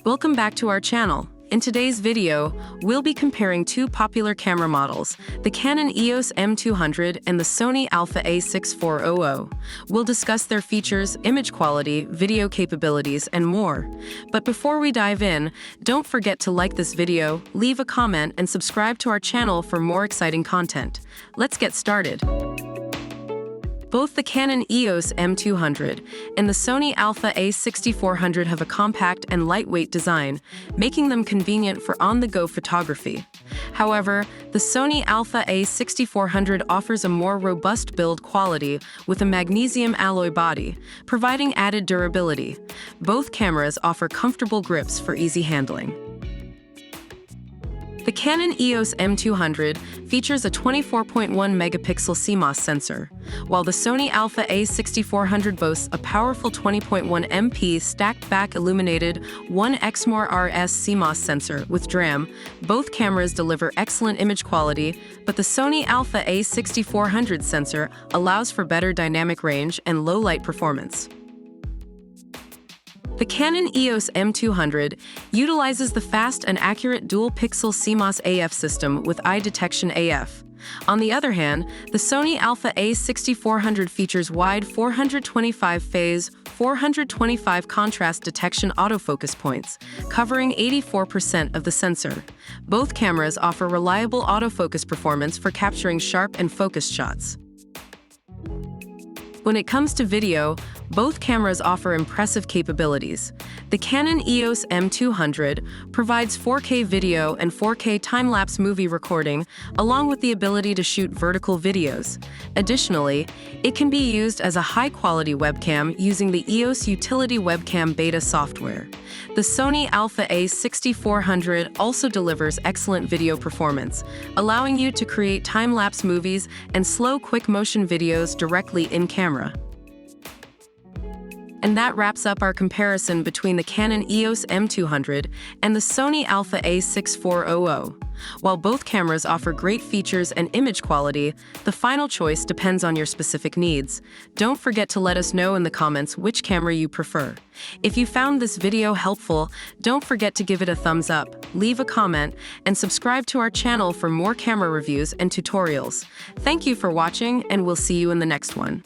Welcome back to our channel. In today's video, we'll be comparing two popular camera models, the Canon EOS M200 and the Sony Alpha a6400. We'll discuss their features, image quality, video capabilities, and more. But before we dive in, don't forget to like this video, leave a comment, and subscribe to our channel for more exciting content. Let's get started. Both the Canon EOS M200 and the Sony Alpha a6400 have a compact and lightweight design, making them convenient for on-the-go photography. However, the Sony Alpha a6400 offers a more robust build quality with a magnesium alloy body, providing added durability. Both cameras offer comfortable grips for easy handling. The Canon EOS M200 features a 24.1 megapixel CMOS sensor, while the Sony Alpha a6400 boasts a powerful 20.1 MP stacked-back illuminated 1x RS CMOS sensor with DRAM. Both cameras deliver excellent image quality, but the Sony Alpha a6400 sensor allows for better dynamic range and low-light performance. The Canon EOS M200 utilizes the fast and accurate dual-pixel CMOS AF system with eye detection AF. On the other hand, the Sony Alpha a6400 features wide 425-phase, 425 contrast detection autofocus points, covering 84% of the sensor. Both cameras offer reliable autofocus performance for capturing sharp and focused shots. When it comes to video, both cameras offer impressive capabilities. The Canon EOS M200 provides 4K video and 4K time-lapse movie recording, along with the ability to shoot vertical videos. Additionally, it can be used as a high-quality webcam using the EOS Utility Webcam Beta software. The Sony Alpha a6400 also delivers excellent video performance, allowing you to create time-lapse movies and slow quick-motion videos directly in camera. And that wraps up our comparison between the Canon EOS M200 and the Sony Alpha a6400. While both cameras offer great features and image quality, the final choice depends on your specific needs. Don't forget to let us know in the comments which camera you prefer. If you found this video helpful, don't forget to give it a thumbs up, leave a comment, and subscribe to our channel for more camera reviews and tutorials. Thank you for watching, and we'll see you in the next one.